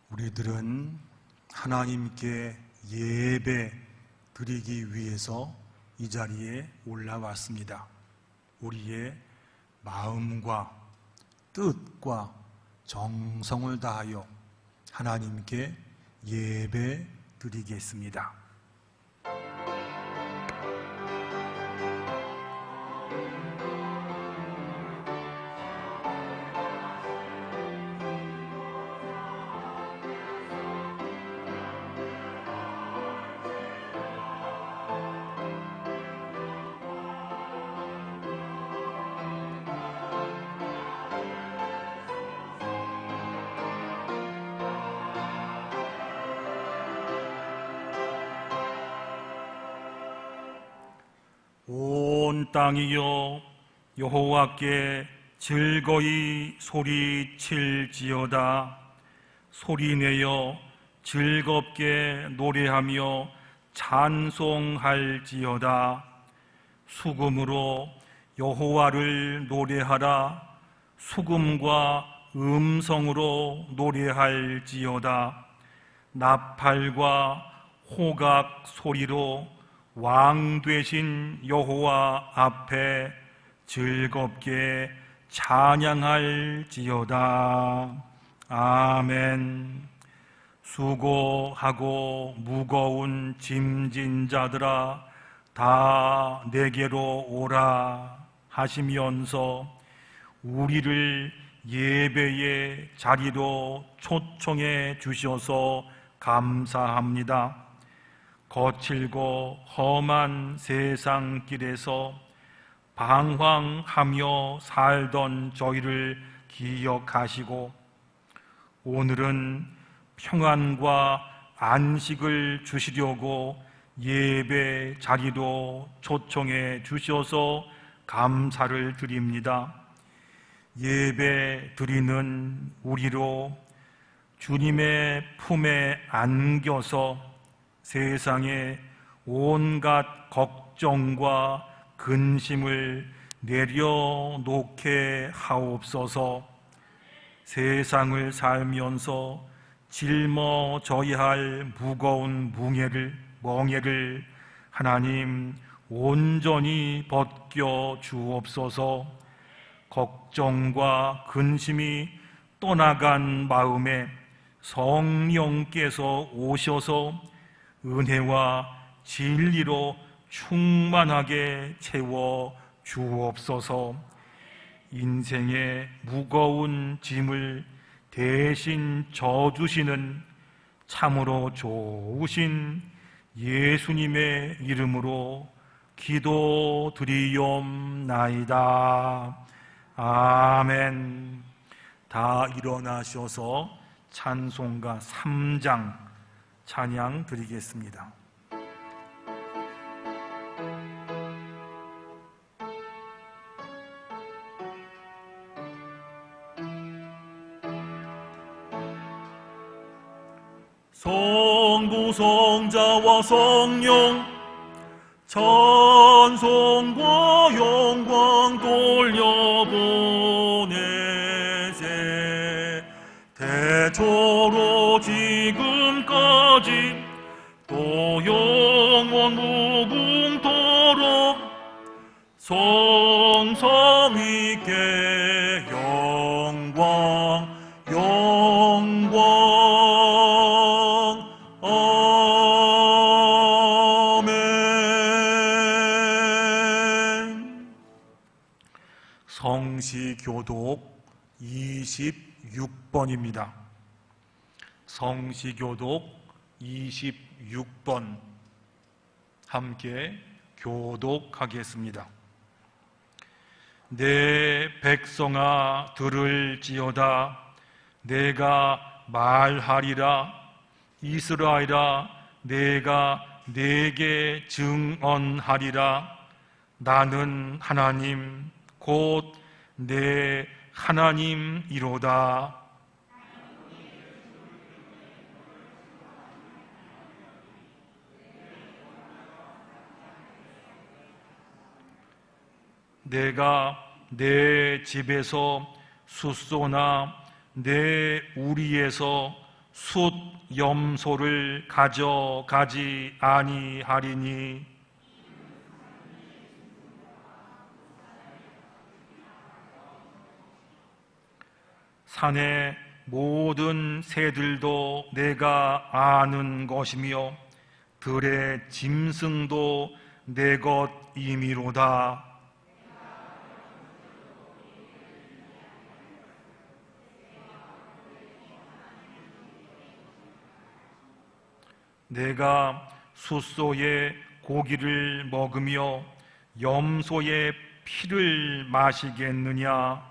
우리들은 하나님께 예배 드리기 위해서 이 자리에 올라왔습니다. 우리의 마음과 뜻과 정성을 다하여 하나님께 예배 드리겠습니다. 온 땅이여 여호와께 즐거이 소리칠지어다. 소리내어 즐겁게 노래하며 찬송할지어다. 수금으로 여호와를 노래하라. 수금과 음성으로 노래할지어다. 나팔과 호각 소리로 왕 되신 여호와 앞에 즐겁게 찬양할지어다. 아멘. 수고하고 무거운 짐진 자들아 다 내게로 오라 하시면서 우리를 예배의 자리로 초청해 주셔서 감사합니다. 거칠고 험한 세상길에서 방황하며 살던 저희를 기억하시고 오늘은 평안과 안식을 주시려고 예배 자리로 초청해 주셔서 감사를 드립니다. 예배 드리는 우리로 주님의 품에 안겨서 세상의 온갖 걱정과 근심을 내려놓게 하옵소서. 세상을 살면서 짊어져야 할 무거운 멍에를 하나님 온전히 벗겨 주옵소서. 걱정과 근심이 떠나간 마음에 성령께서 오셔서 은혜와 진리로 충만하게 채워 주옵소서. 인생의 무거운 짐을 대신 져주시는 참으로 좋으신 예수님의 이름으로 기도드리옵나이다. 아멘. 다 일어나셔서 찬송가 3장 찬양 드리겠습니다. 성부 성자와 성령 찬송과 영광 돌려보내세. 대초로 지금까지 또 영원 무궁토록 성삼위께 영광 아멘. 성시교독 26번입니다. 성시교독 26번 함께 교독하겠습니다. 내 백성아 들을지어다. 내가 말하리라. 이스라엘아 내가 네게 증언하리라. 나는 하나님 곧 내 하나님이로다. 내가 내 집에서 숫소나 내 우리에서 숫 염소를 가져가지 아니하리니 산의 모든 새들도 내가 아는 것이며 들의 짐승도 내 것이미로다. 내가 숫소의 고기를 먹으며 염소의 피를 마시겠느냐?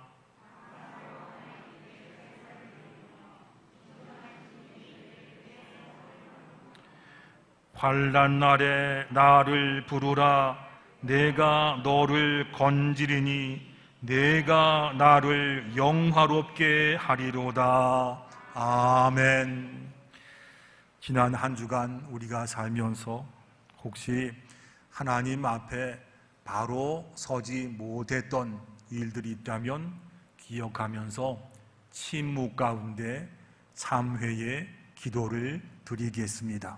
환난 날에 나를 부르라. 내가 너를 건지리니 내가 나를 영화롭게 하리로다. 아멘. 지난 한 주간 우리가 살면서 혹시 하나님 앞에 바로 서지 못했던 일들이 있다면 기억하면서 침묵 가운데 참회의 기도를 드리겠습니다.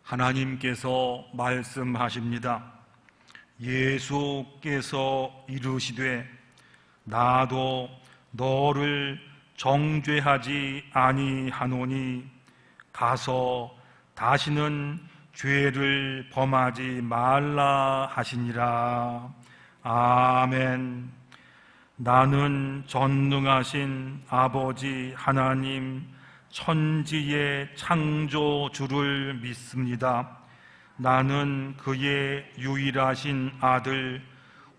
하나님께서 말씀하십니다. 예수께서 이르시되 나도 너를 정죄하지 아니하노니 가서 다시는 죄를 범하지 말라 하시니라. 아멘. 나는 전능하신 아버지 하나님 천지의 창조주를 믿습니다. 나는 그의 유일하신 아들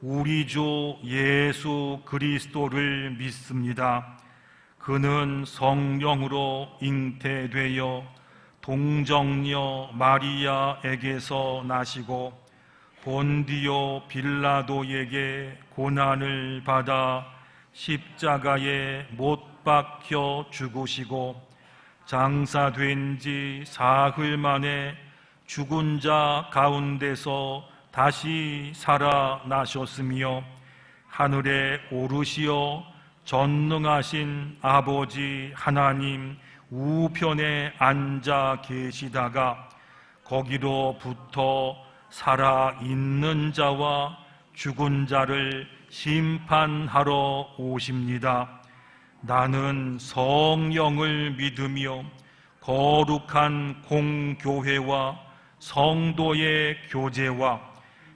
우리 주 예수 그리스도를 믿습니다. 그는 성령으로 잉태되어 동정녀 마리아에게서 나시고 본디오 빌라도에게 고난을 받아 십자가에 못 박혀 죽으시고 장사된 지 사흘 만에 죽은 자 가운데서 다시 살아나셨으며 하늘에 오르시어 전능하신 아버지 하나님 우편에 앉아 계시다가 거기로부터 살아있는 자와 죽은 자를 심판하러 오십니다. 나는 성령을 믿으며 거룩한 공교회와 성도의 교제와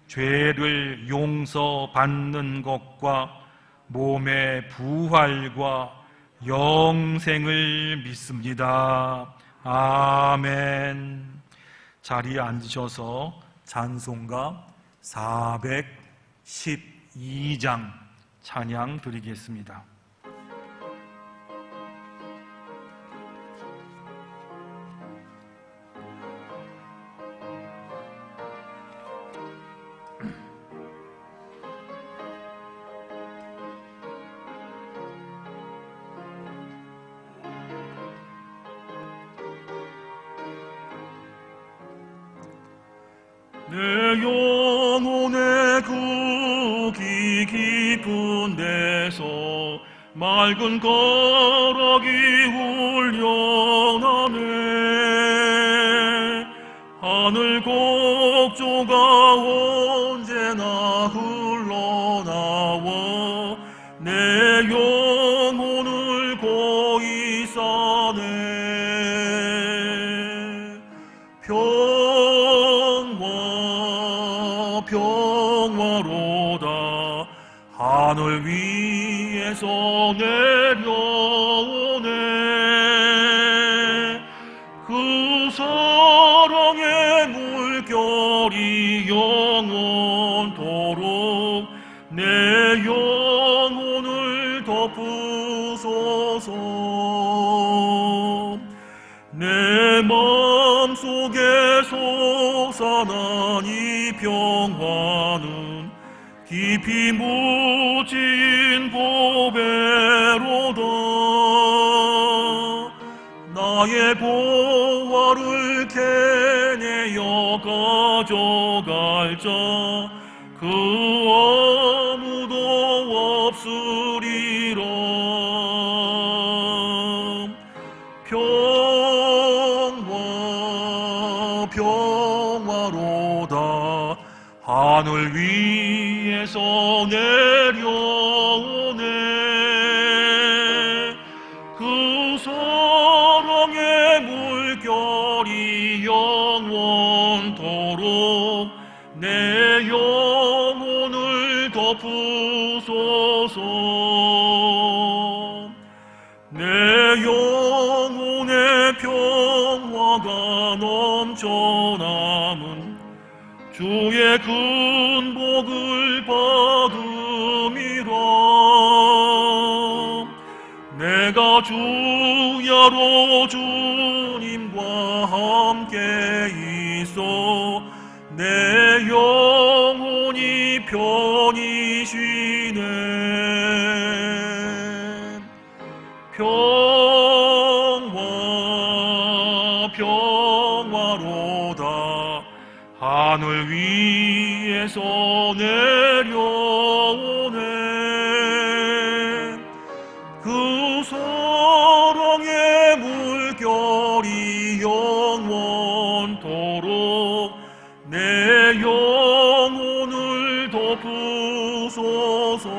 죄를 용서받는 것과 몸의 부활과 영생을 믿습니다. 아멘. 자리에 앉으셔서 찬송가 412장 찬양 드리겠습니다. 내 영혼의 구기 깊은 데서 맑은 거락이 울려나네. 하늘 곡조가 언제나 흘러나와 내 영혼을 고이 싸네. 평화로다. 하늘 위에서 내려오네. 그 사랑의 물결이여 영원토록 내 영혼을 덮으소서. 내 마음속에 솟아난 이 평화는 깊이 묻힌 보배로다. 나의 보화를 캐내어 가져갈 자 그 아무도 없으리라. 평화로다. 하늘 위에서 내려오네. 그 사랑의 물결이 영원토록 내 영혼을 덮으소서. 내 영혼의 평화가 넘쳐남은 주의 큰 복을 받음이라. 내가 주야로 주님과 함께 있어 내 영혼이 편히 쉬네. 평화로다. 하늘 위에서 내려오네. 그 사랑의 물결이 영원토록 내 영혼을 덮으소서.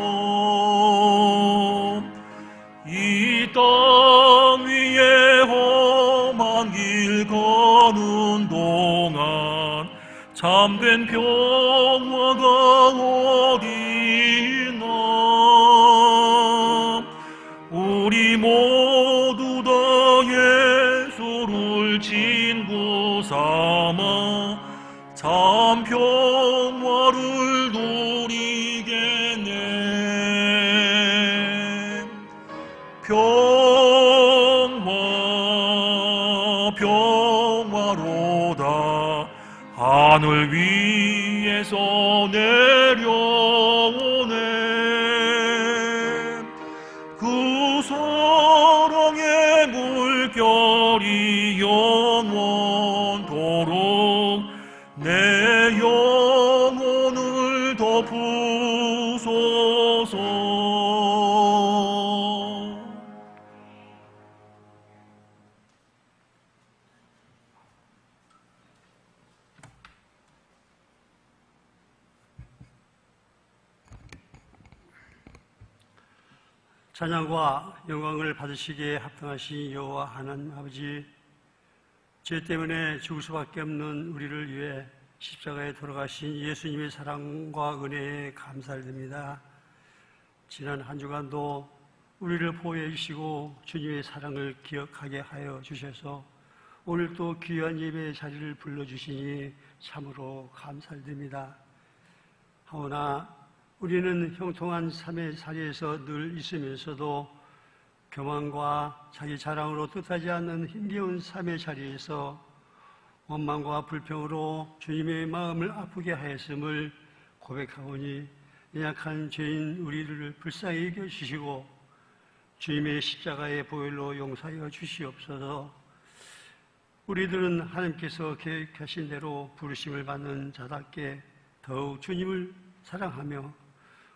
이 땅 위에 험한 길 가는 동안 참된 평화가 어디 있나. 우리 모두 다 예수를 친구 삼아 참 평화를 누리겠네. 평화로다. 하늘 위에서 내려오네. 그 사랑의 물결이 영원토록 내 영혼을 덮으소서. 찬양과 영광을 받으시기에 합당하신 여호와 하나님 아버지, 죄 때문에 죽을 수밖에 없는 우리를 위해 십자가에 돌아가신 예수님의 사랑과 은혜에 감사드립니다. 지난 한 주간도 우리를 보호해 주시고 주님의 사랑을 기억하게 하여 주셔서 오늘 또 귀한 예배의 자리를 불러주시니 참으로 감사드립니다. 하오나 우리는 형통한 삶의 자리에서 늘 있으면서도 교만과 자기 자랑으로 뜻하지 않는 힘겨운 삶의 자리에서 원망과 불평으로 주님의 마음을 아프게 하였음을 고백하오니 연약한 죄인 우리를 불쌍히 여겨주시고 주님의 십자가의 보혈로 용서하여 주시옵소서. 우리들은 하나님께서 계획하신 대로 부르심을 받는 자답게 더욱 주님을 사랑하며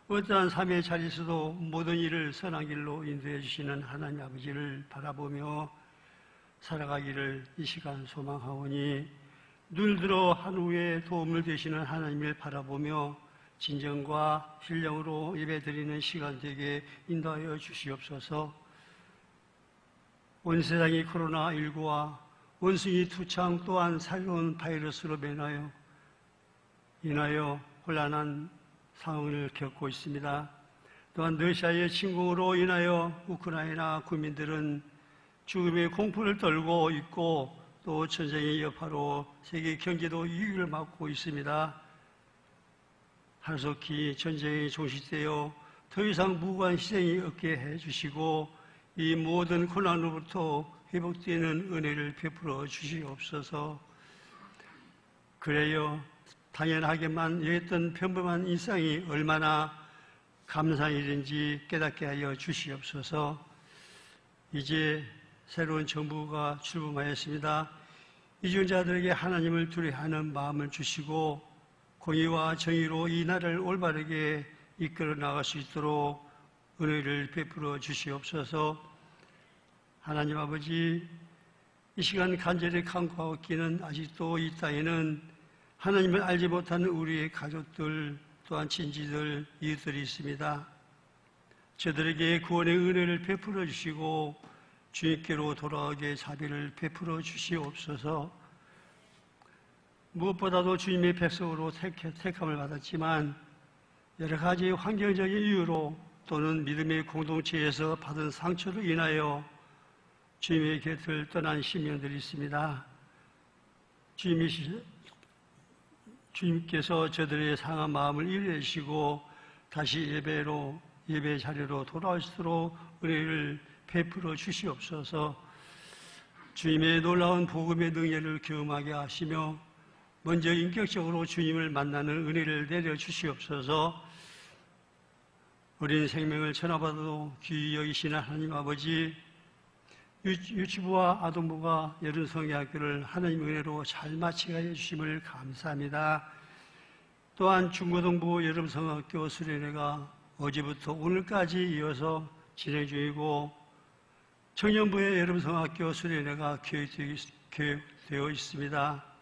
어떠한 삶의 자리에서도 모든 일을 선한 길로 인도해 주시는 하나님 아버지를 바라보며 살아가기를 이 시간 소망하오니 눈을 들어 한 후에 도움을 되시는 하나님을 바라보며 진정과 신령으로 예배드리는 시간 되게 인도하여 주시옵소서. 온 세상이 코로나19와 원숭이 투창 또한 새로운 바이러스로 인하여 혼란한 상황을 겪고 있습니다. 또한 러시아의 침공으로 인하여 우크라이나 국민들은 죽음의 공포를 떨고 있고 또 전쟁의 여파로 세계 경제도 위기를 맞고 있습니다. 하루속히 전쟁이 종식되어 더 이상 무고한 희생이 없게 해주시고 이 모든 고난으로부터 회복되는 은혜를 베풀어 주시옵소서. 그래요 당연하게만 여겼던 평범한 일상이 얼마나 감사한 일인지 깨닫게 하여 주시옵소서. 이제 새로운 정부가 출범하였습니다. 이주자들에게 하나님을 두려워하는 마음을 주시고 공의와 정의로 이 나라를 올바르게 이끌어 나갈 수 있도록 은혜를 베풀어 주시옵소서. 하나님 아버지, 이 시간 간절히 간구하고 있기는 아직도 이 땅에는 하나님을 알지 못하는 우리의 가족들 또한 친지들, 이웃들이 있습니다. 저들에게 구원의 은혜를 베풀어 주시고 주님께로 돌아오게 자비를 베풀어 주시옵소서. 무엇보다도 주님의 백성으로 택함을 받았지만 여러 가지 환경적인 이유로 또는 믿음의 공동체에서 받은 상처로 인하여 주님의 곁을 떠난 신명들이 있습니다. 주님께서 저들의 상한 마음을 이해해 주시고 다시 예배 자리로 돌아올 수 있도록 은혜를 베풀어 주시옵소서. 주님의 놀라운 복음의 능력을 경험하게 하시며 먼저 인격적으로 주님을 만나는 은혜를 내려 주시옵소서. 어린 생명을 천하받아도 귀히 여기시는 하나님 아버지, 유치부와 아동부가 여름 성경학교를 하나님 은혜로 잘 마치게 해주심을 감사합니다. 또한 중고등부 여름 성경학교 수련회가 어제부터 오늘까지 이어서 진행 중이고 청년부의 여름 성경학교 수련회가 계획되어 있습니다.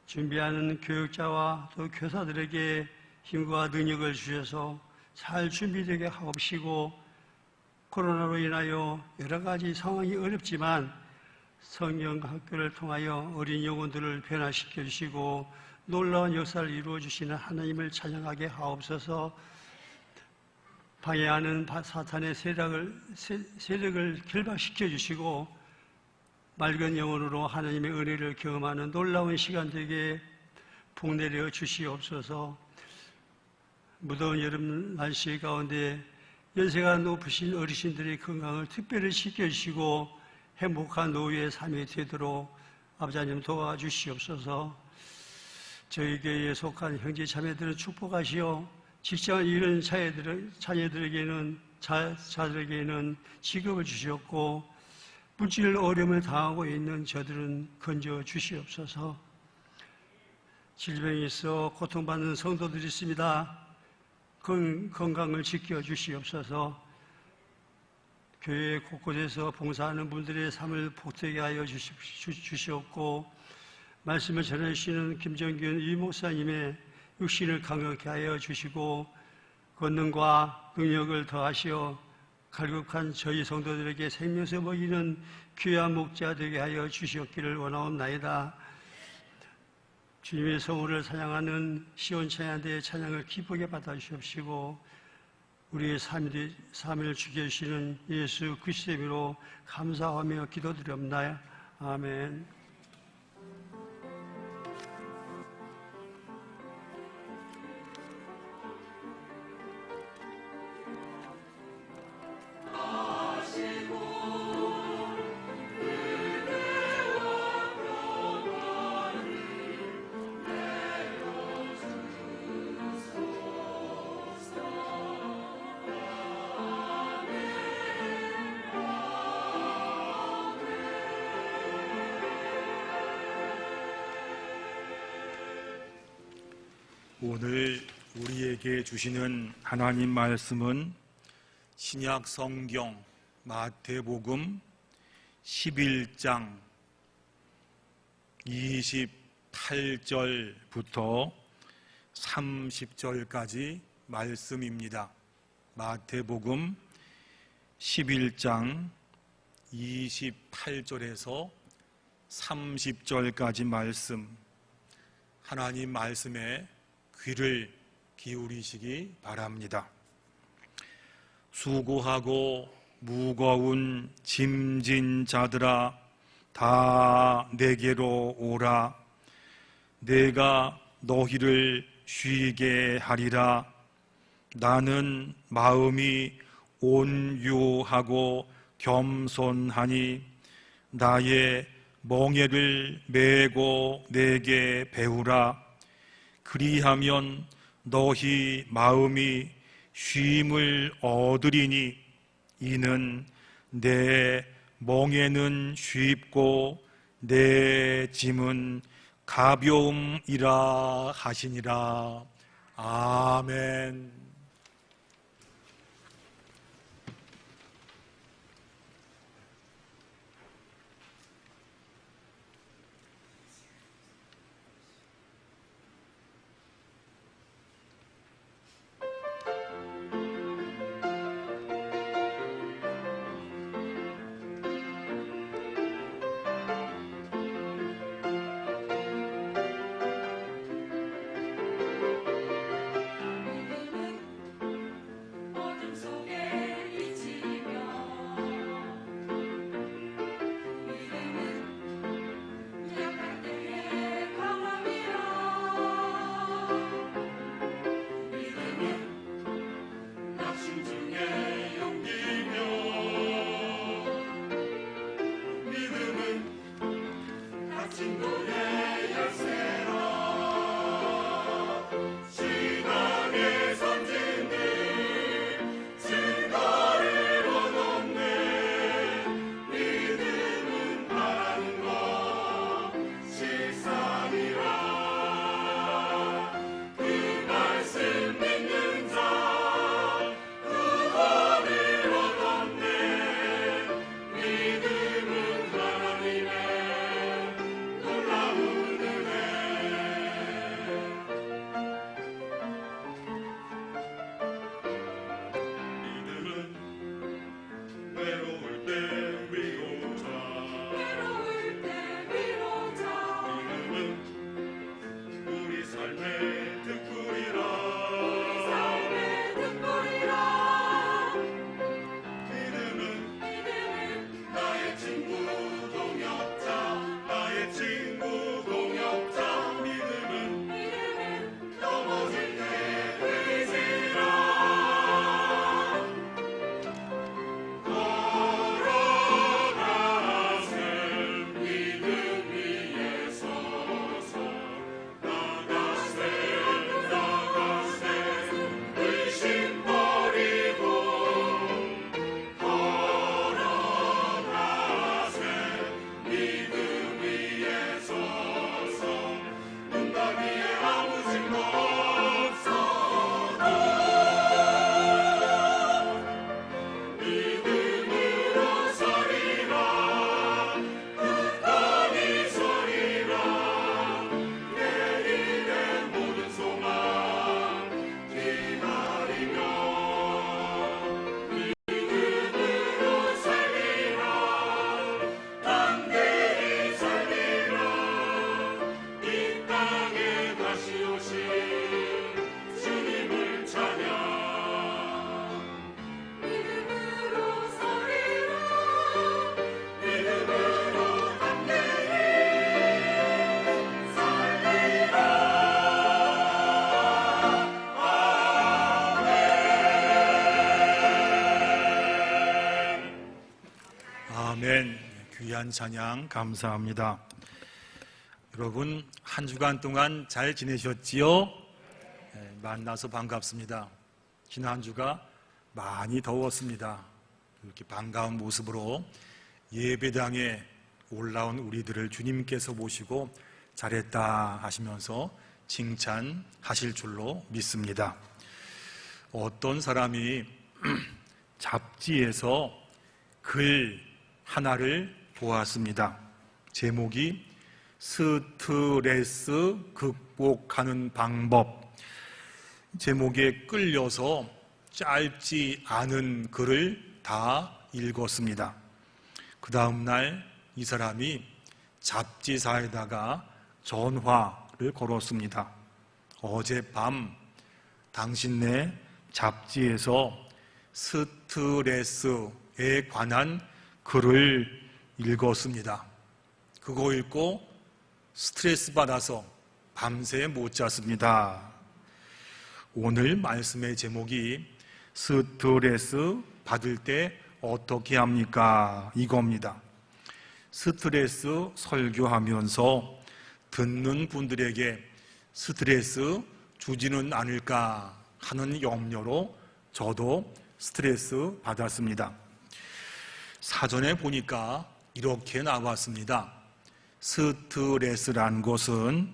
준비하는 교육자와 또 교사들에게 힘과 능력을 주셔서 잘 준비되게 하옵시고 코로나로 인하여 여러 가지 상황이 어렵지만 성경학교를 통하여 어린 영혼들을 변화시켜 주시고 놀라운 역사를 이루어 주시는 하나님을 찬양하게 하옵소서. 방해하는 사탄의 세력을 결박시켜 주시고 맑은 영혼으로 하나님의 은혜를 경험하는 놀라운 시간 되게 복내려 주시옵소서. 무더운 여름 날씨 가운데 연세가 높으신 어르신들의 건강을 특별히 지켜주시고 행복한 노후의 삶이 되도록 아버지님 도와주시옵소서. 저희 교회에 속한 형제 자매들은 축복하시어 직장을 잃은 자녀들에게는 자들에게는 직업을 주셨고 물질 어려움을 당하고 있는 저들은 건져 주시옵소서. 질병이 있어 고통받는 성도들이 있습니다. 건강을 지켜 주시옵소서. 교회 곳곳에서 봉사하는 분들의 삶을 복되게 하여 주시옵고 말씀을 전해주시는 김정균 이 목사님의 육신을 강건케 하여 주시고 권능과 능력을 더하시어 갈급한 저희 성도들에게 생명수 먹이는 귀한 목자 되게 하여 주시옵기를 원하옵나이다. 주님의 성호를 찬양하는 시온 찬양대의 찬양을 기쁘게 받아주시옵시고 우리의 삶을 죽여주시는 예수 그리스도의 이름으로 감사하며 기도드립니다. 아멘. 오늘 우리에게 주시는 하나님 말씀은 신약 성경 마태복음 11장 28절부터 30절까지 말씀입니다. 마태복음 11장 28절에서 30절까지 말씀, 하나님 말씀에 귀를 기울이시기 바랍니다. 수고하고 무거운 짐진 자들아 다 내게로 오라. 내가 너희를 쉬게 하리라. 나는 마음이 온유하고 겸손하니 나의 멍에를 메고 내게 배우라. 그리하면 너희 마음이 쉼을 얻으리니 이는 내 멍에는 쉽고 내 짐은 가벼움이라 하시니라. 아멘. 어둠 속에 비치며 믿음은 약할 때의 강함이라. 믿음은 낙심 중에 용기며 믿음은 닫힌 문의 열쇠라. 신앙의 선진들 증거를 얻었네. 믿음은 바라는 것 실상이라. 그 말씀 믿는 자 구원을 얻었네. 믿음은 하나님의 놀라운 은혜. 믿음은 외로울 때 위로자. 믿음은 우리 삶의 등불이라. 믿음은 나의 친구 동역자. 나의 친구 동역자. 믿음은 넘어질 때 의지라. 걸어가세 믿음 위에 서서 나가세 의심 버리고 걸어가세 믿음 위에 서서 눈 가위에 아무 증거 없어도 믿음으로 서리라. 굳건히 서리라. 내일의 모든 소망 기다리며 믿음으로 살리라. 담대히 살리라. 이 땅에 다시 오신 주님을 찬양. 믿음으로 서리라. 믿음으로 담대히 살리라. 아멘. 귀한 찬양 감사합니다. 여러분 한 주간 동안 잘 지내셨지요? 만나서 반갑습니다. 지난 한 주가 많이 더웠습니다. 이렇게 반가운 모습으로 예배당에 올라온 우리들을 주님께서 모시고 잘했다 하시면서 칭찬하실 줄로 믿습니다. 어떤 사람이 잡지에서 글 하나를 보았습니다. 제목이 스트레스 극복하는 방법. 제목에 끌려서 짧지 않은 글을 다 읽었습니다. 그 다음날 이 사람이 잡지사에다가 전화를 걸었습니다. 어젯밤 당신네 잡지에서 스트레스에 관한 글을 읽었습니다. 그거 읽고 스트레스 받아서 밤새 못 잤습니다. 오늘 말씀의 제목이 스트레스 받을 때 어떻게 합니까? 이겁니다. 스트레스 설교하면서 듣는 분들에게 스트레스 주지는 않을까 하는 염려로 저도 스트레스 받았습니다. 사전에 보니까 이렇게 나왔습니다. 스트레스란 것은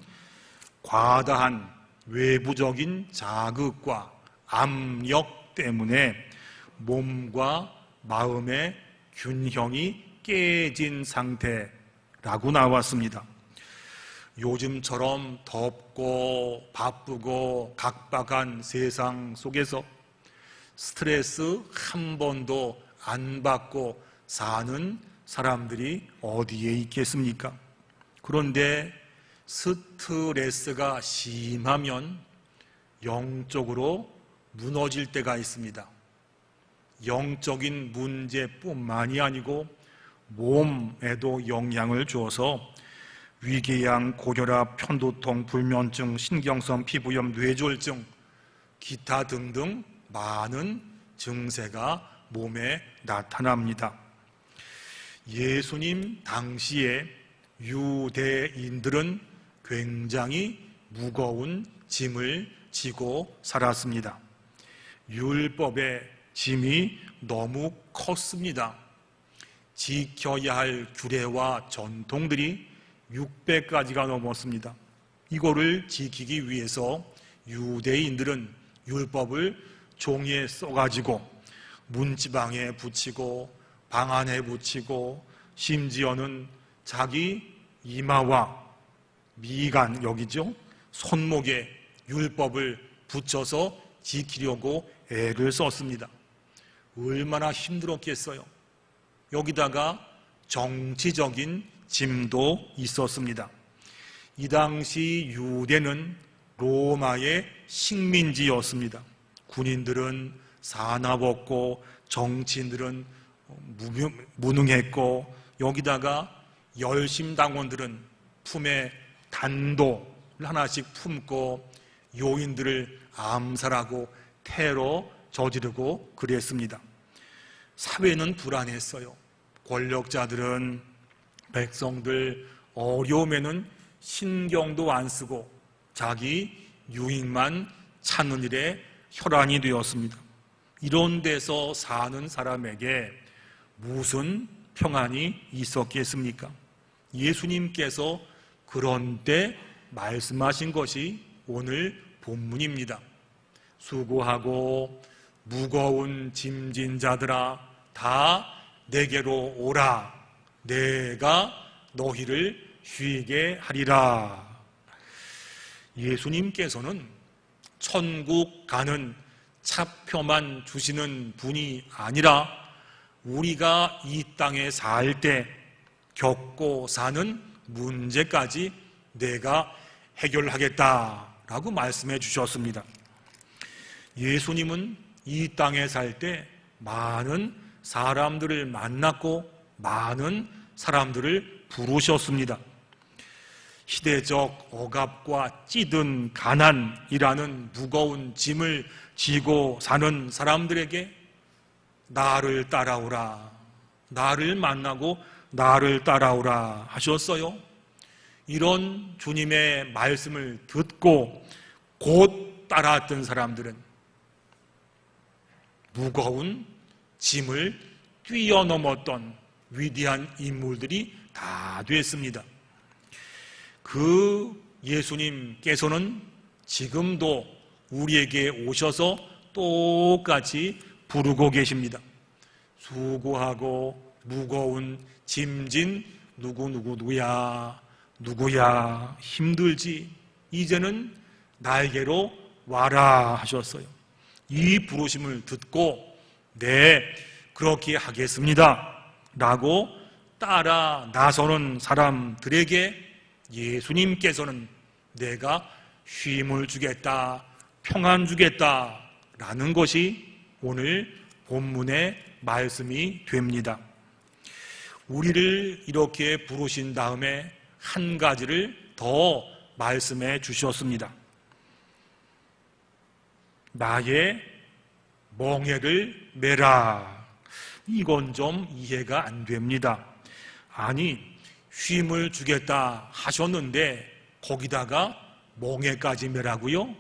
과다한 외부적인 자극과 압력 때문에 몸과 마음의 균형이 깨진 상태라고 나왔습니다. 요즘처럼 덥고 바쁘고 각박한 세상 속에서 스트레스 한 번도 안 받고 사는 사람들이 어디에 있겠습니까? 그런데 스트레스가 심하면 영적으로 무너질 때가 있습니다. 영적인 문제뿐만이 아니고 몸에도 영향을 주어서 위궤양, 고혈압, 편두통, 불면증, 신경성 피부염, 뇌졸중, 기타 등등 많은 증세가 몸에 나타납니다. 예수님 당시에 유대인들은 굉장히 무거운 짐을 지고 살았습니다. 율법의 짐이 너무 컸습니다. 지켜야 할 규례와 전통들이 600가지가 넘었습니다. 이거를 지키기 위해서 유대인들은 율법을 종이에 써가지고 문지방에 붙이고 방 안에 붙이고 심지어는 자기 이마와 미간, 여기죠, 손목에 율법을 붙여서 지키려고 애를 썼습니다. 얼마나 힘들었겠어요. 여기다가 정치적인 짐도 있었습니다. 이 당시 유대는 로마의 식민지였습니다. 군인들은 사나웠고 정치인들은 무능했고, 여기다가 열심당원들은 품에 단도를 하나씩 품고 요인들을 암살하고 테러 저지르고 그랬습니다. 사회는 불안했어요. 권력자들은 백성들 어려움에는 신경도 안 쓰고 자기 유익만 찾는 일에 혈안이 되었습니다. 이런 데서 사는 사람에게 무슨 평안이 있었겠습니까? 예수님께서 그런 때 말씀하신 것이 오늘 본문입니다. 수고하고 무거운 짐진 자들아 다 내게로 오라. 내가 너희를 쉬게 하리라. 예수님께서는 천국 가는 차표만 주시는 분이 아니라 우리가 이 땅에 살 때 겪고 사는 문제까지 내가 해결하겠다라고 말씀해 주셨습니다. 예수님은 이 땅에 살 때 많은 사람들을 만났고 많은 사람들을 부르셨습니다. 시대적 억압과 찌든 가난이라는 무거운 짐을 지고 사는 사람들에게 나를 따라오라, 나를 만나고 나를 따라오라 하셨어요. 이런 주님의 말씀을 듣고 곧 따라왔던 사람들은 무거운 짐을 뛰어넘었던 위대한 인물들이 다 됐습니다. 그 예수님께서는 지금도 우리에게 오셔서 똑같이 부르고 계십니다. 수고하고 무거운 짐진 누구야 힘들지 이제는 나에게로 와라 하셨어요. 이 부르심을 듣고 네 그렇게 하겠습니다 라고 따라 나서는 사람들에게 예수님께서는 내가 쉼을 주겠다, 평안 주겠다 라는 것이 오늘 본문의 말씀이 됩니다. 우리를 이렇게 부르신 다음에 한 가지를 더 말씀해 주셨습니다. 나의 멍에를 메라. 이건 좀 이해가 안 됩니다. 아니, 쉼을 주겠다 하셨는데 거기다가 멍에까지 메라고요?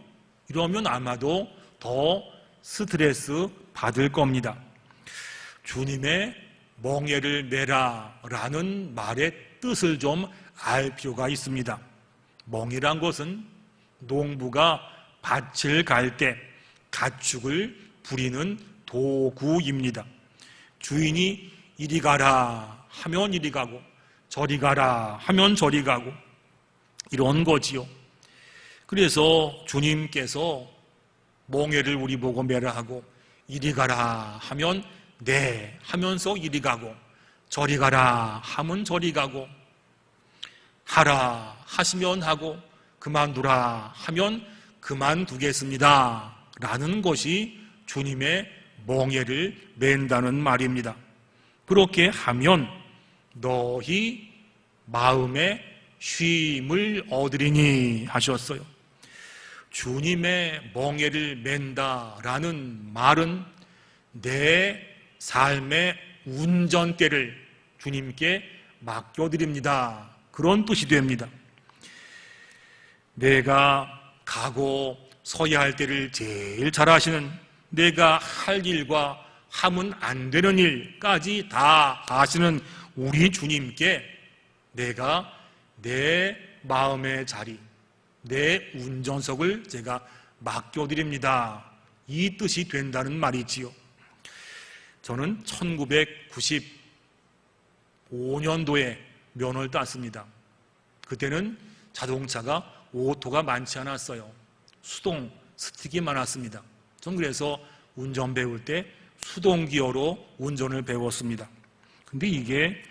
이러면 아마도 더 스트레스 받을 겁니다. 주님의 멍에를 메라라는 말의 뜻을 좀 알 필요가 있습니다. 멍이란 것은 농부가 밭을 갈 때 가축을 부리는 도구입니다. 주인이 이리 가라 하면 이리 가고 저리 가라 하면 저리 가고 이런 거지요. 그래서 주님께서 멍에를 우리 보고 메라 하고 이리 가라 하면 네 하면서 이리 가고 저리 가라 하면 저리 가고 하라 하시면 하고 그만두라 하면 그만두겠습니다 라는 것이 주님의 멍에를 맨다는 말입니다. 그렇게 하면 너희 마음에 쉼을 얻으리니 하셨어요. 주님의 멍에를 맨다라는 말은 내 삶의 운전대를 주님께 맡겨드립니다. 그런 뜻이 됩니다. 내가 가고 서야 할 때를 제일 잘 아시는, 내가 할 일과 하면 안 되는 일까지 다 아시는 우리 주님께 내가 내 마음의 자리, 내 운전석을 제가 맡겨드립니다. 이 뜻이 된다는 말이지요. 저는 1995년도에 면허를 땄습니다. 그때는 자동차가 오토가 많지 않았어요. 수동 스틱이 많았습니다. 전 그래서 운전 배울 때 수동 기어로 운전을 배웠습니다. 근데 이게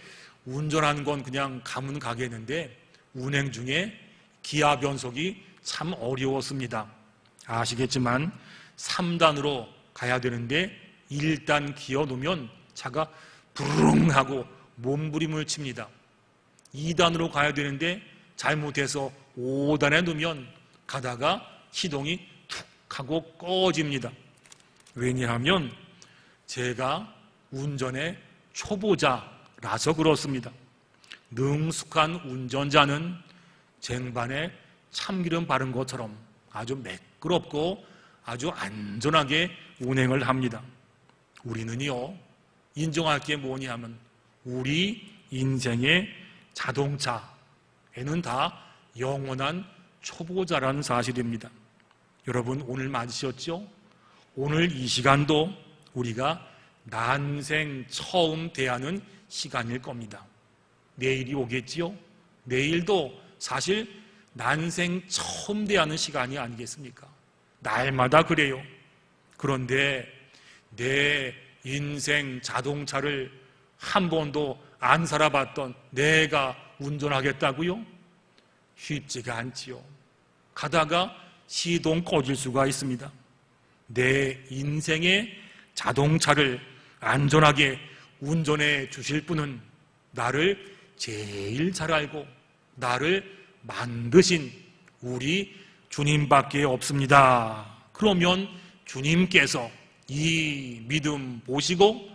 운전하는 건 그냥 가면 가겠는데 운행 중에 기아 변속이 참 어려웠습니다. 아시겠지만 3단으로 가야 되는데 1단 기어 놓으면 차가 부릉 하고 몸부림을 칩니다. 2단으로 가야 되는데 잘못해서 5단에 놓으면 가다가 시동이 툭 하고 꺼집니다. 왜냐하면 제가 운전의 초보자라서 그렇습니다. 능숙한 운전자는 쟁반에 참기름 바른 것처럼 아주 매끄럽고 아주 안전하게 운행을 합니다. 우리는요, 인정할 게 뭐냐면 우리 인생의 자동차에는 다 영원한 초보자라는 사실입니다. 여러분 오늘 맞으셨죠? 오늘 이 시간도 우리가 난생 처음 대하는 시간일 겁니다. 내일이 오겠지요? 내일도 사실 난생 처음 대하는 시간이 아니겠습니까? 날마다 그래요. 그런데 내 인생 자동차를 한 번도 안 살아봤던 내가 운전하겠다고요? 쉽지가 않지요. 가다가 시동 꺼질 수가 있습니다. 내 인생의 자동차를 안전하게 운전해 주실 분은 나를 제일 잘 알고 나를 만드신 우리 주님밖에 없습니다. 그러면 주님께서 이 믿음 보시고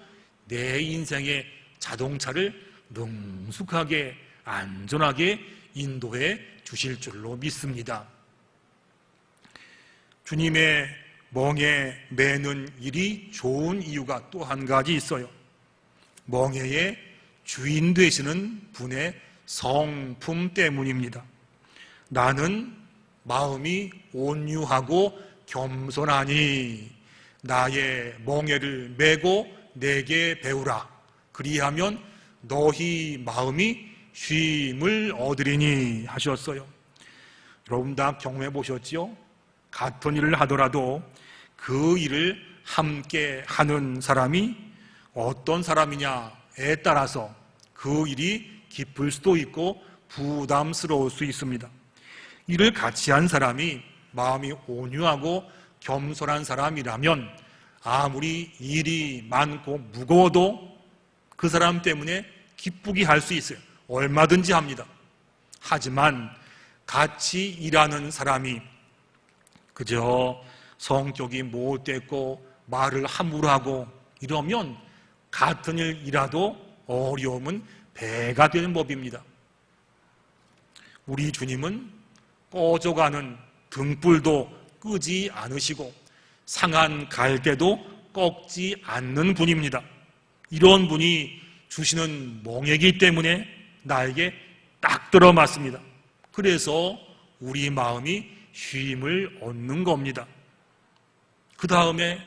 내 인생의 자동차를 능숙하게 안전하게 인도해 주실 줄로 믿습니다. 주님의 멍에 매는 일이 좋은 이유가 또 한 가지 있어요. 멍에의 주인 되시는 분의 성품 때문입니다. 나는 마음이 온유하고 겸손하니 나의 멍에를 메고 내게 배우라. 그리하면 너희 마음이 쉼을 얻으리니 하셨어요. 여러분 다 경험해 보셨지요? 같은 일을 하더라도 그 일을 함께 하는 사람이 어떤 사람이냐에 따라서 그 일이 기쁠 수도 있고 부담스러울 수 있습니다. 일을 같이 한 사람이 마음이 온유하고 겸손한 사람이라면 아무리 일이 많고 무거워도 그 사람 때문에 기쁘게 할 수 있어요. 얼마든지 합니다. 하지만 같이 일하는 사람이 그저 성격이 못됐고 말을 함부로 하고 이러면 같은 일이라도 어려움은 배가 되는 법입니다. 우리 주님은 꺼져가는 등불도 끄지 않으시고 상한 갈대도 꺾지 않는 분입니다. 이런 분이 주시는 멍이기 때문에 나에게 딱 들어맞습니다. 그래서 우리 마음이 쉼을 얻는 겁니다. 그 다음에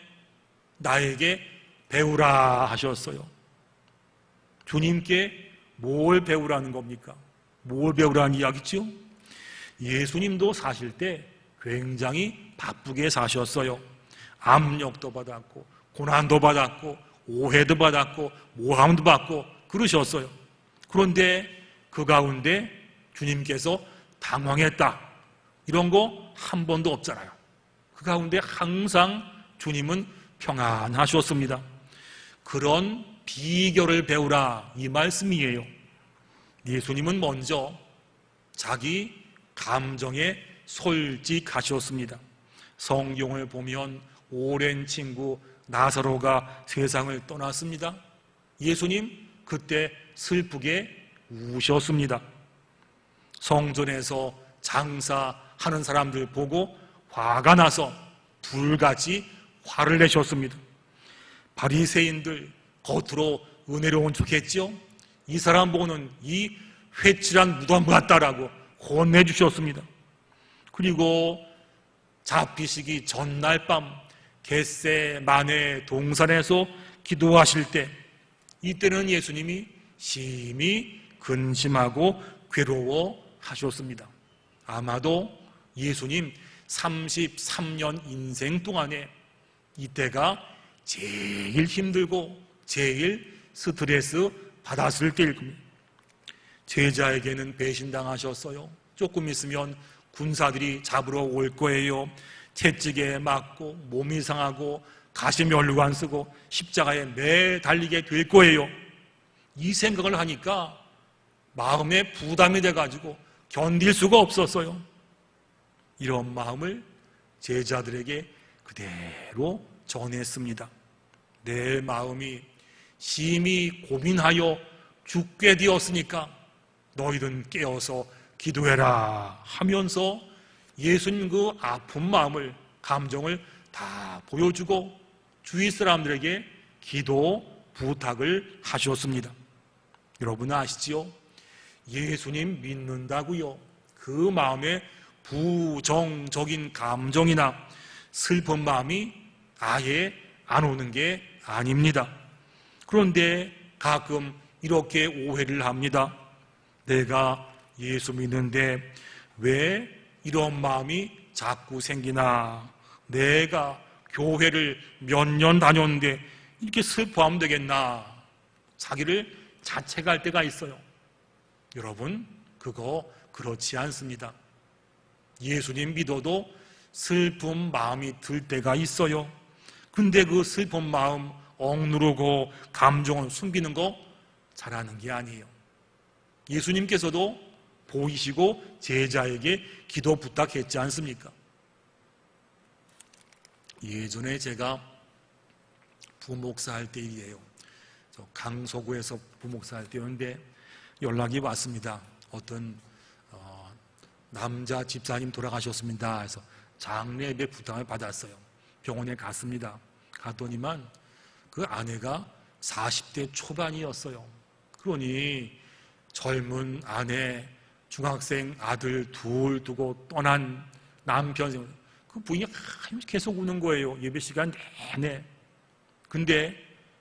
나에게 배우라 하셨어요. 주님께 뭘 배우라는 겁니까? 뭘 배우라는 이야기죠? 예수님도 사실 때 굉장히 바쁘게 사셨어요. 압력도 받았고 고난도 받았고 오해도 받았고 모함도 받고 그러셨어요. 그런데 그 가운데 주님께서 당황했다 이런 거 한 번도 없잖아요. 그 가운데 항상 주님은 평안하셨습니다. 그런 비결을 배우라 이 말씀이에요. 예수님은 먼저 자기 감정에 솔직하셨습니다. 성경을 보면 오랜 친구 나사로가 세상을 떠났습니다. 예수님 그때 슬프게 우셨습니다. 성전에서 장사하는 사람들 보고 화가 나서 불같이 화를 내셨습니다. 바리새인들 겉으로 은혜로운 척했죠. 이 사람 보고는 이 회칠한 무덤 같다라고 혼내주셨습니다. 그리고 잡히시기 전날 밤 겟세마네 동산에서 기도하실 때 이때는 예수님이 심히 근심하고 괴로워하셨습니다. 아마도 예수님 33년 인생 동안에 이때가 제일 힘들고 제일 스트레스 받았을 때일 겁니다. 제자에게는 배신당하셨어요. 조금 있으면 군사들이 잡으러 올 거예요. 채찍에 맞고 몸이 상하고 가시면류관 쓰고 십자가에 매 달리게 될 거예요. 이 생각을 하니까 마음에 부담이 돼가지고 견딜 수가 없었어요. 이런 마음을 제자들에게 그대로 전했습니다. 내 마음이 심히 고민하여 죽게 되었으니까 너희는 깨어서 기도해라 하면서 예수님 그 아픈 마음을 감정을 다 보여주고 주위 사람들에게 기도 부탁을 하셨습니다. 여러분 아시지요? 예수님 믿는다고요. 그 마음에 부정적인 감정이나 슬픈 마음이 아예 안 오는 게 아닙니다. 그런데 가끔 이렇게 오해를 합니다. 내가 예수 믿는데 왜 이런 마음이 자꾸 생기나? 내가 교회를 몇 년 다녔는데 이렇게 슬퍼하면 되겠나? 자기를 자책할 때가 있어요. 여러분, 그거 그렇지 않습니다. 예수님 믿어도 슬픈 마음이 들 때가 있어요. 근데 그 슬픈 마음 억누르고 감정을 숨기는 거 잘하는 게 아니에요. 예수님께서도 보이시고 제자에게 기도 부탁했지 않습니까? 예전에 제가 부목사 할 때 일이에요. 저 강서구에서 부목사 할 때였는데 연락이 왔습니다. 어떤 남자 집사님 돌아가셨습니다. 해서 장례 예배 부탁을 받았어요. 병원에 갔습니다. 갔더니만 그 아내가 40대 초반이었어요. 그러니 젊은 아내, 중학생 아들 둘 두고 떠난 남편, 그 부인이 계속 우는 거예요. 예배 시간 내내. 근데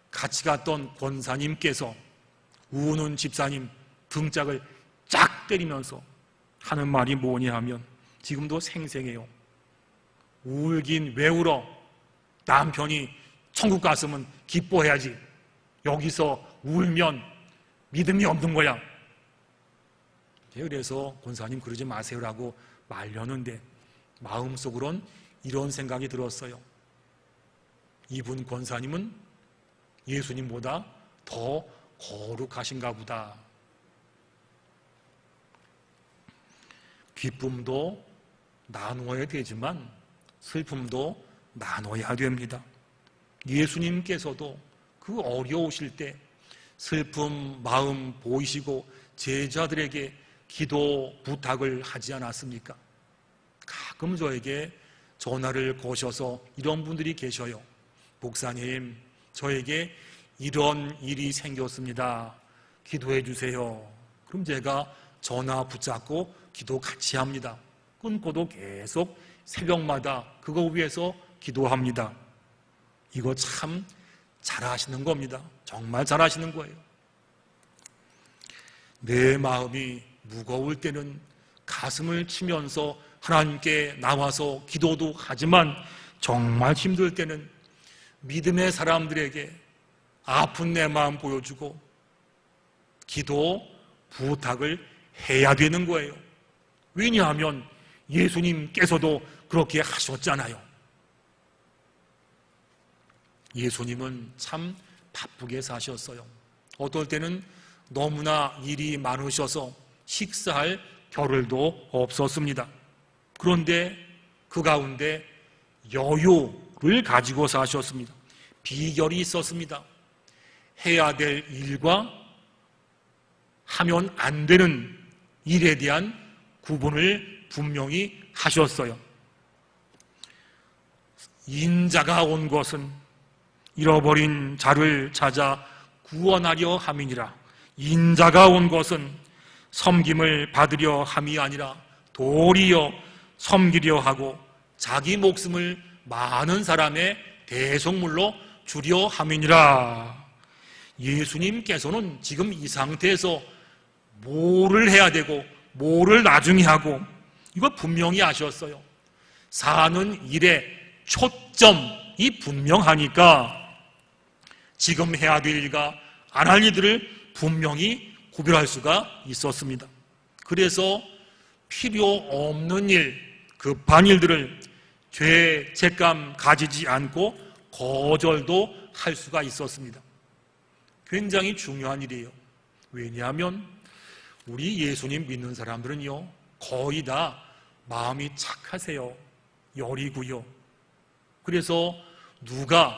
같이 갔던 권사님께서 우는 집사님 등짝을 쫙 때리면서 하는 말이 뭐냐 하면 지금도 생생해요. 울긴 왜 울어? 남편이 천국 갔으면 기뻐해야지. 여기서 울면 믿음이 없는 거야. 그래서 권사님 그러지 마세요라고 말렸는데 마음속으론 이런 생각이 들었어요. 이분 권사님은 예수님보다 더 거룩하신가 보다. 기쁨도 나누어야 되지만 슬픔도 나눠야 됩니다. 예수님께서도 그 어려우실 때 슬픔 마음 보이시고 제자들에게 기도 부탁을 하지 않았습니까? 가끔 저에게 전화를 거셔서 이런 분들이 계셔요. 목사님, 저에게 이런 일이 생겼습니다. 기도해 주세요. 그럼 제가 전화 붙잡고 기도 같이 합니다. 끊고도 계속 새벽마다 그거 위해서 기도합니다. 이거 참 잘하시는 겁니다. 정말 잘하시는 거예요. 내 마음이 무거울 때는 가슴을 치면서 하나님께 나와서 기도도 하지만 정말 힘들 때는 믿음의 사람들에게 아픈 내 마음 보여주고 기도 부탁을 해야 되는 거예요. 왜냐하면 예수님께서도 그렇게 하셨잖아요. 예수님은 참 바쁘게 사셨어요. 어떨 때는 너무나 일이 많으셔서 식사할 겨를도 없었습니다. 그런데 그 가운데 여유를 가지고 사셨습니다. 비결이 있었습니다. 해야 될 일과 하면 안 되는 일에 대한 구분을 분명히 하셨어요. 인자가 온 것은 잃어버린 자를 찾아 구원하려 함이니라. 인자가 온 것은 섬김을 받으려 함이 아니라 도리어 섬기려 하고 자기 목숨을 많은 사람의 대속물로 주려 함이니라. 예수님께서는 지금 이 상태에서 뭐를 해야 되고 뭐를 나중에 하고 이거 분명히 아셨어요. 사는 일의 초점이 분명하니까 지금 해야 될 일과 안 할 일들을 분명히 구별할 수가 있었습니다. 그래서 필요 없는 일, 급한 일들을 죄책감 가지지 않고 거절도 할 수가 있었습니다. 굉장히 중요한 일이에요. 왜냐하면 우리 예수님 믿는 사람들은요, 거의 다 마음이 착하세요. 여리고요. 그래서 누가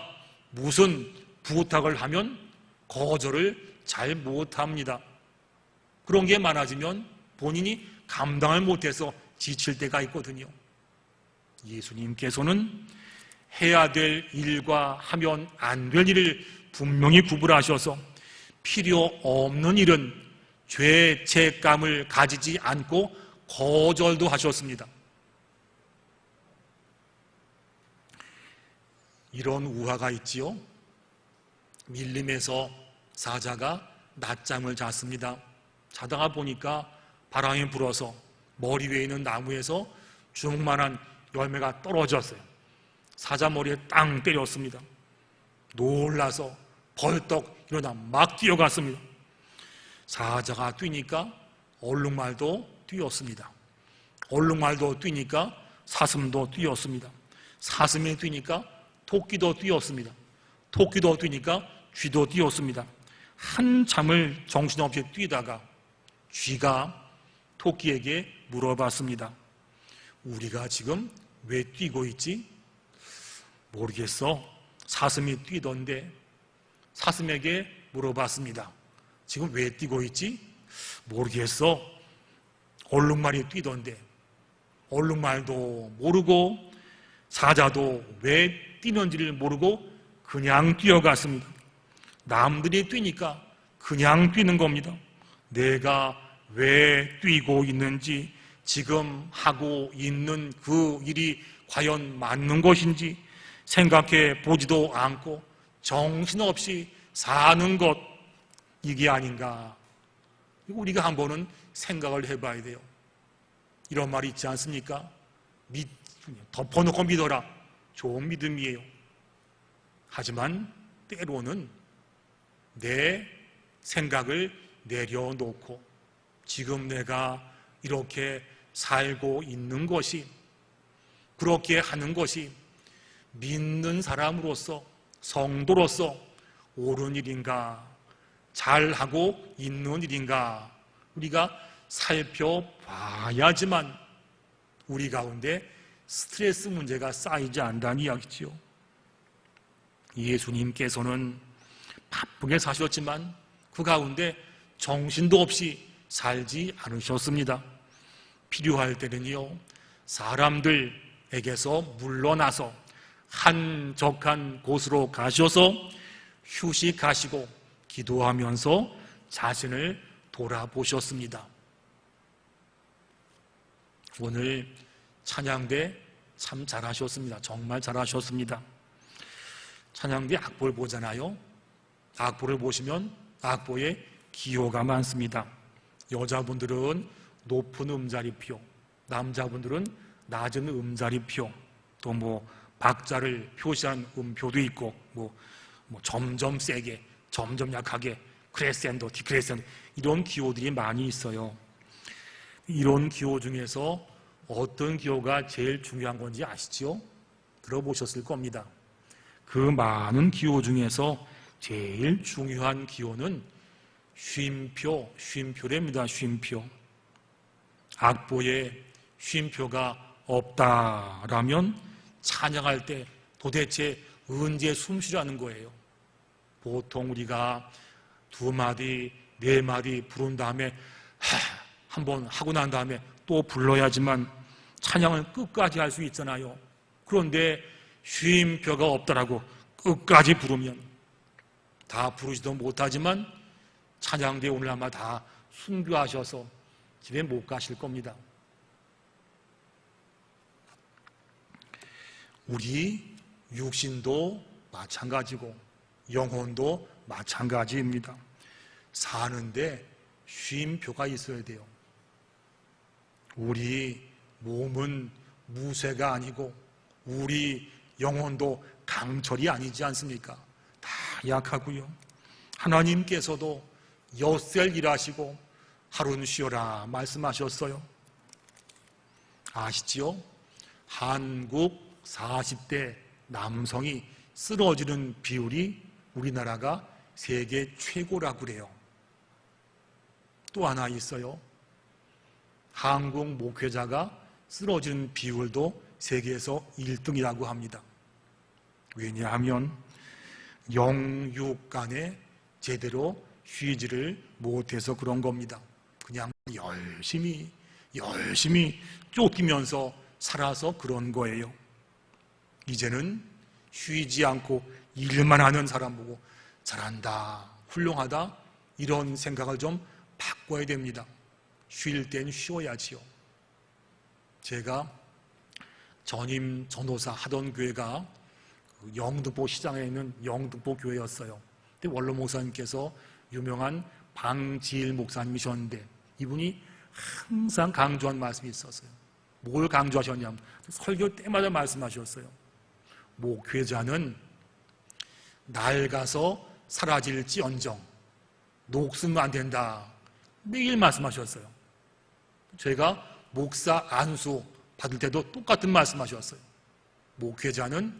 무슨 부탁을 하면 거절을 잘 못합니다. 그런 게 많아지면 본인이 감당을 못해서 지칠 때가 있거든요. 예수님께서는 해야 될 일과 하면 안 될 일을 분명히 구분하셔서 필요 없는 일은 죄책감을 가지지 않고 거절도 하셨습니다. 이런 우화가 있지요. 밀림에서 사자가 낮잠을 잤습니다. 자다가 보니까 바람이 불어서 머리 위에 있는 나무에서 주먹만한 열매가 떨어졌어요. 사자 머리에 땅 때렸습니다. 놀라서 벌떡 일어나 막 뛰어갔습니다. 사자가 뛰니까 얼룩말도 뛰었습니다. 얼룩말도 뛰니까 사슴도 뛰었습니다. 사슴이 뛰니까 토끼도 뛰었습니다. 토끼도 뛰니까 쥐도 뛰었습니다. 한참을 정신없이 뛰다가 쥐가 토끼에게 물어봤습니다. 우리가 지금 왜 뛰고 있지? 모르겠어. 사슴이 뛰던데. 사슴에게 물어봤습니다. 지금 왜 뛰고 있지? 모르겠어. 얼룩말이 뛰던데. 얼룩말도 모르고 사자도 왜 뛰는지를 모르고 그냥 뛰어갔습니다. 남들이 뛰니까 그냥 뛰는 겁니다. 내가 왜 뛰고 있는지, 지금 하고 있는 그 일이 과연 맞는 것인지 생각해 보지도 않고 정신없이 사는 것, 이게 아닌가. 우리가 한 번은 생각을 해봐야 돼요. 이런 말이 있지 않습니까? 덮어놓고 믿어라. 좋은 믿음이에요. 하지만 때로는 내 생각을 내려놓고 지금 내가 이렇게 살고 있는 것이, 그렇게 하는 것이 믿는 사람으로서, 성도로서 옳은 일인가, 잘하고 있는 일인가 우리가 살펴봐야지만 우리 가운데 스트레스 문제가 쌓이지 않는다는 이야기지요. 예수님께서는 바쁘게 사셨지만 그 가운데 정신도 없이 살지 않으셨습니다. 필요할 때는요, 사람들에게서 물러나서 한적한 곳으로 가셔서 휴식하시고 기도하면서 자신을 돌아보셨습니다. 오늘 찬양대 참 잘하셨습니다. 정말 잘하셨습니다. 찬양대 악보를 보잖아요. 악보를 보시면 악보에 기호가 많습니다. 여자분들은 높은 음자리표, 남자분들은 낮은 음자리표, 또 뭐 박자를 표시한 음표도 있고, 뭐 점점 세게, 점점 약하게, 크레센도, 디크레센도 이런 기호들이 많이 있어요. 이런 기호 중에서 어떤 기호가 제일 중요한 건지 아시죠? 들어보셨을 겁니다. 그 많은 기호 중에서 제일 중요한 기호는 쉼표랍니다. 쉼표. 악보에 쉼표가 없다라면 찬양할 때 도대체 언제 숨 쉬라는 거예요. 보통 우리가 2마디, 4마디 부른 다음에 한번 하고 난 다음에 또 불러야지만 찬양을 끝까지 할 수 있잖아요. 그런데 쉼표가 없다라고 끝까지 부르면 다 부르지도 못하지만 찬양대 오늘 아마 다 순교하셔서 집에 못 가실 겁니다. 우리 육신도 마찬가지고 영혼도 마찬가지입니다. 사는데 쉼표가 있어야 돼요. 우리 몸은 무쇠가 아니고 우리 영혼도 강철이 아니지 않습니까? 다 약하고요. 하나님께서도 엿새 일하시고 하루는 쉬어라 말씀하셨어요. 아시지요? 한국 40대 남성이 쓰러지는 비율이 우리나라가 세계 최고라고 그래요. 또 하나 있어요. 한국 목회자가 쓰러지는 비율도 세계에서 1등이라고 합니다. 왜냐하면 영육 간에 제대로 쉬지를 못해서 그런 겁니다. 그냥 열심히 쫓기면서 살아서 그런 거예요. 이제는 쉬지 않고 일만 하는 사람 보고 잘한다, 훌륭하다 이런 생각을 좀 바꿔야 됩니다. 쉴 땐 쉬어야지요. 제가 전임 전도사 하던 교회가 영등포 시장에 있는 영등포 교회였어요. 근데 원로 목사님께서 유명한 방지일 목사님이셨는데 이분이 항상 강조한 말씀이 있었어요. 뭘 강조하셨냐면 설교 때마다 말씀하셨어요. 목회자는 낡아서 사라질지언정 녹슬면 안 된다. 매일 말씀하셨어요. 제가 목사 안수 받을 때도 똑같은 말씀하셨어요. 목회자는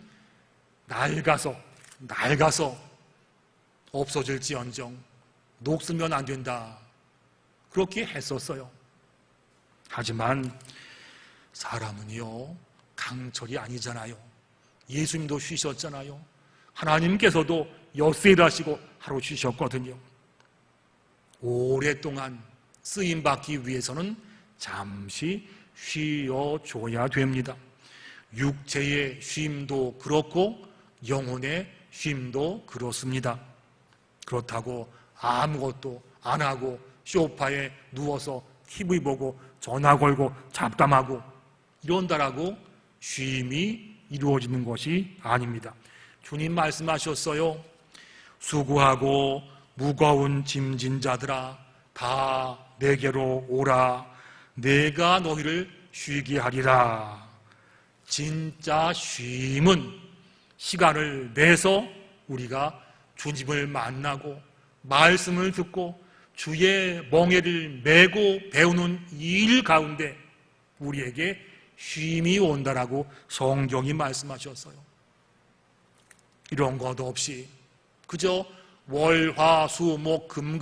낡아서 없어질지언정 녹슬면 안 된다. 그렇게 했었어요. 하지만 사람은요 강철이 아니잖아요. 예수님도 쉬셨잖아요. 하나님께서도 엿새를 하시고 하루 쉬셨거든요. 오랫동안 쓰임받기 위해서는 잠시 쉬어줘야 됩니다. 육체의 쉼도 그렇고 영혼의 쉼도 그렇습니다. 그렇다고 아무것도 안 하고 소파에 누워서 TV 보고 전화 걸고 잡담하고 이런다라고 쉼이 이루어지는 것이 아닙니다. 주님 말씀하셨어요. 수고하고 무거운 짐진 자들아 다 내게로 오라. 내가 너희를 쉬게 하리라. 진짜 쉼은 시간을 내서 우리가 주님을 만나고 말씀을 듣고 주의 멍에를 메고 배우는 일 가운데 우리에게 쉼이 온다라고 성경이 말씀하셨어요. 이런 것 없이 그저 월, 화, 수, 목, 금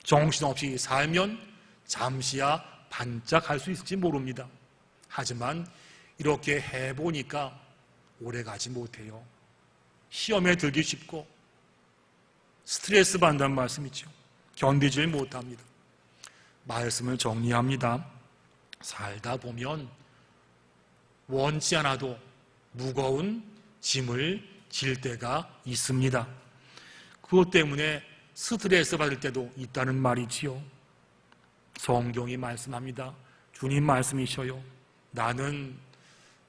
정신없이 살면 잠시야 반짝할 수 있을지 모릅니다. 하지만 이렇게 해보니까 오래 가지 못해요. 시험에 들기 쉽고 스트레스 받는다는 말씀이죠. 견디질 못합니다. 말씀을 정리합니다. 살다 보면 원치 않아도 무거운 짐을 질 때가 있습니다. 그것 때문에 스트레스 받을 때도 있다는 말이지요. 성경이 말씀합니다. 주님 말씀이셔요. 나는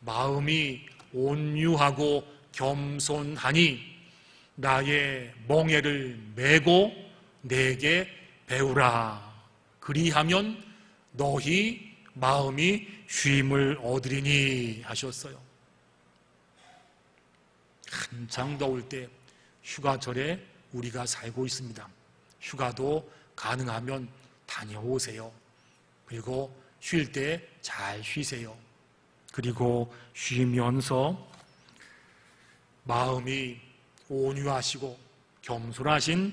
마음이 온유하고 겸손하니 나의 멍에를 메고 내게 배우라. 그리하면 너희 마음이 쉼을 얻으리니 하셨어요. 한창 더울 때 휴가철에 우리가 살고 있습니다. 휴가도 가능하면 다녀오세요. 그리고 쉴 때 잘 쉬세요. 그리고 쉬면서 마음이 온유하시고 겸손하신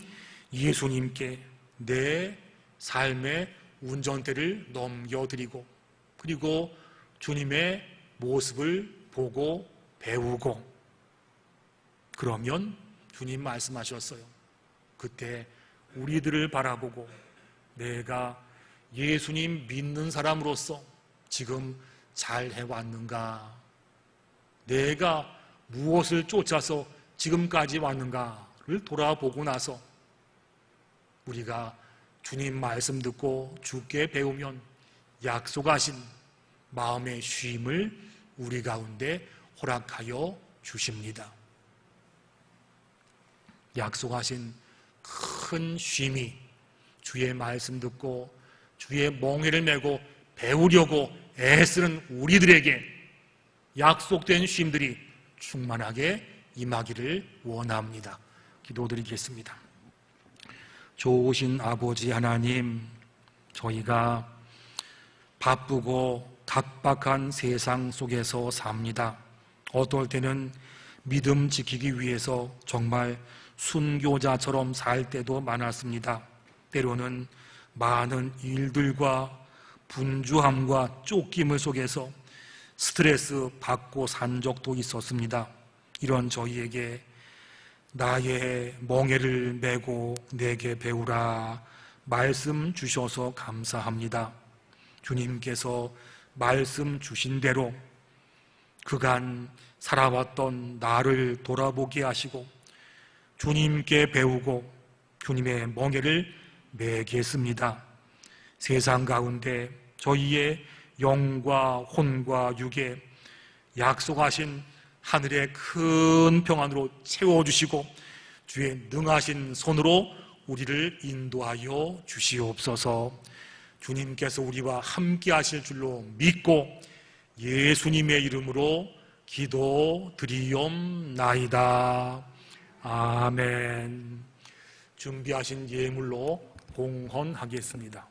예수님께 내 삶의 운전대를 넘겨드리고 그리고 주님의 모습을 보고 배우고 그러면 주님 말씀하셨어요. 그때 우리들을 바라보고 내가 예수님 믿는 사람으로서 지금 잘 해왔는가? 내가 무엇을 쫓아서 지금까지 왔는가를 돌아보고 나서 우리가 주님 말씀 듣고 주께 배우면 약속하신 마음의 쉼을 우리 가운데 허락하여 주십니다. 약속하신 큰 쉼이 주의 말씀 듣고 주의 멍에를 메고 배우려고 애쓰는 우리들에게 약속된 쉼들이 충만하게 임하기를 원합니다. 기도드리겠습니다. 좋으신 아버지 하나님, 저희가 바쁘고 각박한 세상 속에서 삽니다. 어떨 때는 믿음 지키기 위해서 정말 순교자처럼 살 때도 많았습니다. 때로는 많은 일들과 분주함과 쫓김을 속에서 스트레스 받고 산 적도 있었습니다. 이런 저희에게 나의 멍에를 메고 내게 배우라 말씀 주셔서 감사합니다. 주님께서 말씀 주신 대로 그간 살아왔던 나를 돌아보게 하시고 주님께 배우고 주님의 멍에를 매겠습니다. 세상 가운데 저희의 영과 혼과 육에 약속하신 하늘의 큰 평안으로 채워주시고 주의 능하신 손으로 우리를 인도하여 주시옵소서. 주님께서 우리와 함께 하실 줄로 믿고 예수님의 이름으로 기도드리옵나이다. 아멘. 준비하신 예물로 봉헌하겠습니다.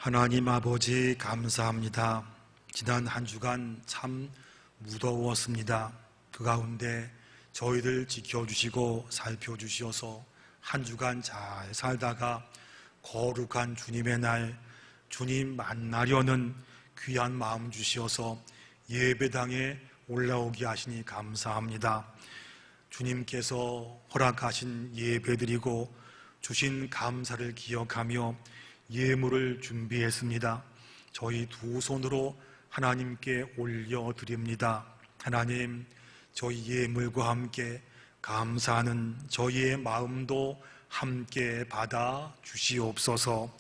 하나님 아버지 감사합니다. 지난 한 주간 참 무더웠습니다. 그 가운데 저희들 지켜주시고 살펴주시어서 한 주간 잘 살다가 거룩한 주님의 날 주님 만나려는 귀한 마음 주시어서 예배당에 올라오게 하시니 감사합니다. 주님께서 허락하신 예배드리고 주신 감사를 기억하며 예물을 준비했습니다. 저희 두 손으로 하나님께 올려드립니다. 하나님, 저희 예물과 함께 감사하는 저희의 마음도 함께 받아 주시옵소서.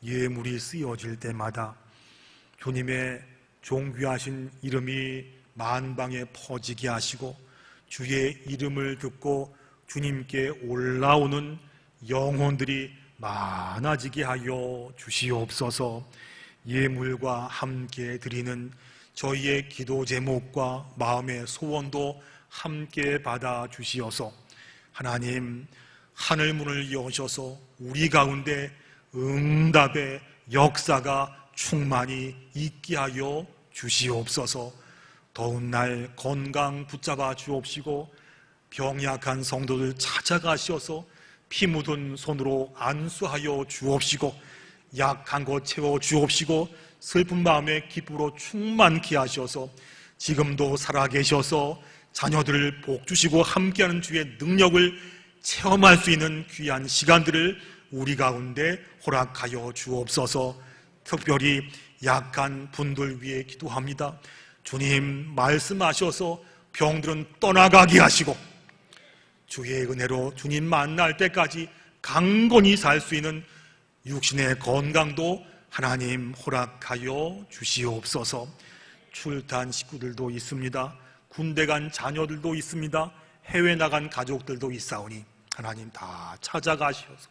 예물이 쓰여질 때마다 주님의 존귀하신 이름이 만방에 퍼지게 하시고 주의 이름을 듣고 주님께 올라오는 영혼들이 많아지게 하여 주시옵소서. 예물과 함께 드리는 저희의 기도 제목과 마음의 소원도 함께 받아 주시어서 하나님, 하늘 문을 여셔서 우리 가운데 응답의 역사가 충만히 있게 하여 주시옵소서. 더운 날 건강 붙잡아 주옵시고 병약한 성도들 찾아가셔서 피 묻은 손으로 안수하여 주옵시고 약한 것 채워 주옵시고 슬픈 마음에 기쁨으로 충만케 하셔서 지금도 살아계셔서 자녀들을 복주시고 함께하는 주의 능력을 체험할 수 있는 귀한 시간들을 우리 가운데 허락하여 주옵소서. 특별히 약한 분들 위해 기도합니다. 주님 말씀하셔서 병들은 떠나가게 하시고 주의 은혜로 주님 만날 때까지 강건히 살 수 있는 육신의 건강도 하나님 허락하여 주시옵소서. 출탄 식구들도 있습니다. 군대 간 자녀들도 있습니다. 해외 나간 가족들도 있사오니 하나님 다 찾아가시어서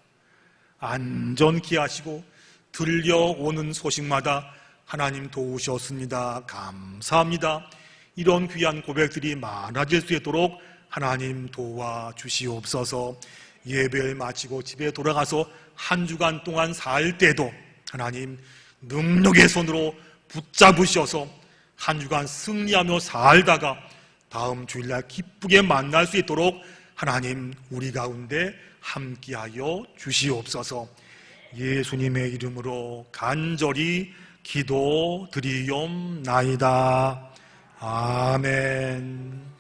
안전케 하시고 들려오는 소식마다 하나님 도우셨습니다. 감사합니다. 이런 귀한 고백들이 많아질 수 있도록 하나님 도와주시옵소서. 예배를 마치고 집에 돌아가서 한 주간 동안 살 때도 하나님 능력의 손으로 붙잡으셔서 한 주간 승리하며 살다가 다음 주일날 기쁘게 만날 수 있도록 하나님 우리 가운데 함께하여 주시옵소서. 예수님의 이름으로 간절히 기도드리옵나이다. 아멘.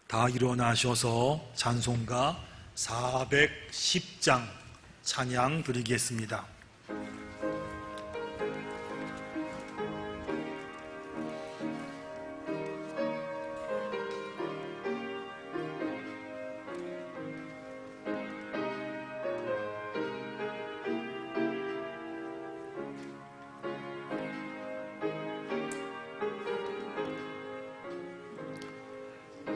다 일어나셔서 찬송가 410장 찬양 드리겠습니다.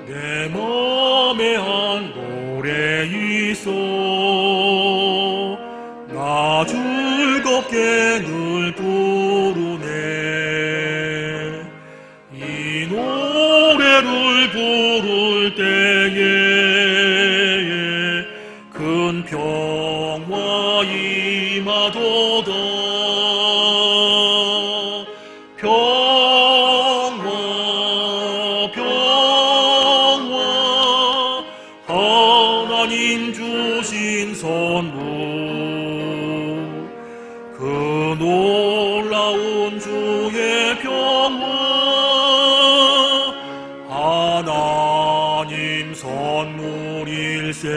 내 맘에 한 노래 있어 나 즐겁게 늘 부르네 이 노래를 부를 때에 큰 평화 임하도다 하나님 주신 선물 그 놀라운 주의 평화 하나님 선물일세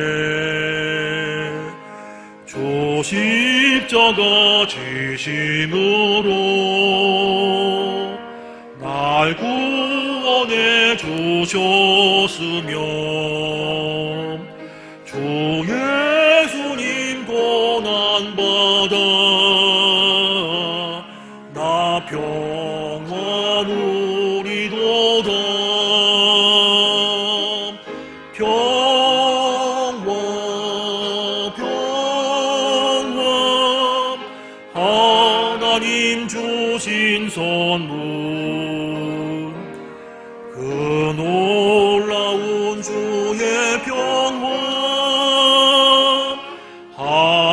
주 십자가 지심으로 날 구원해 주셨으며 주 예수님 고난받아 나 평화 누리도다 평화 하나님 주신 선물 그 놀라운 주의 평화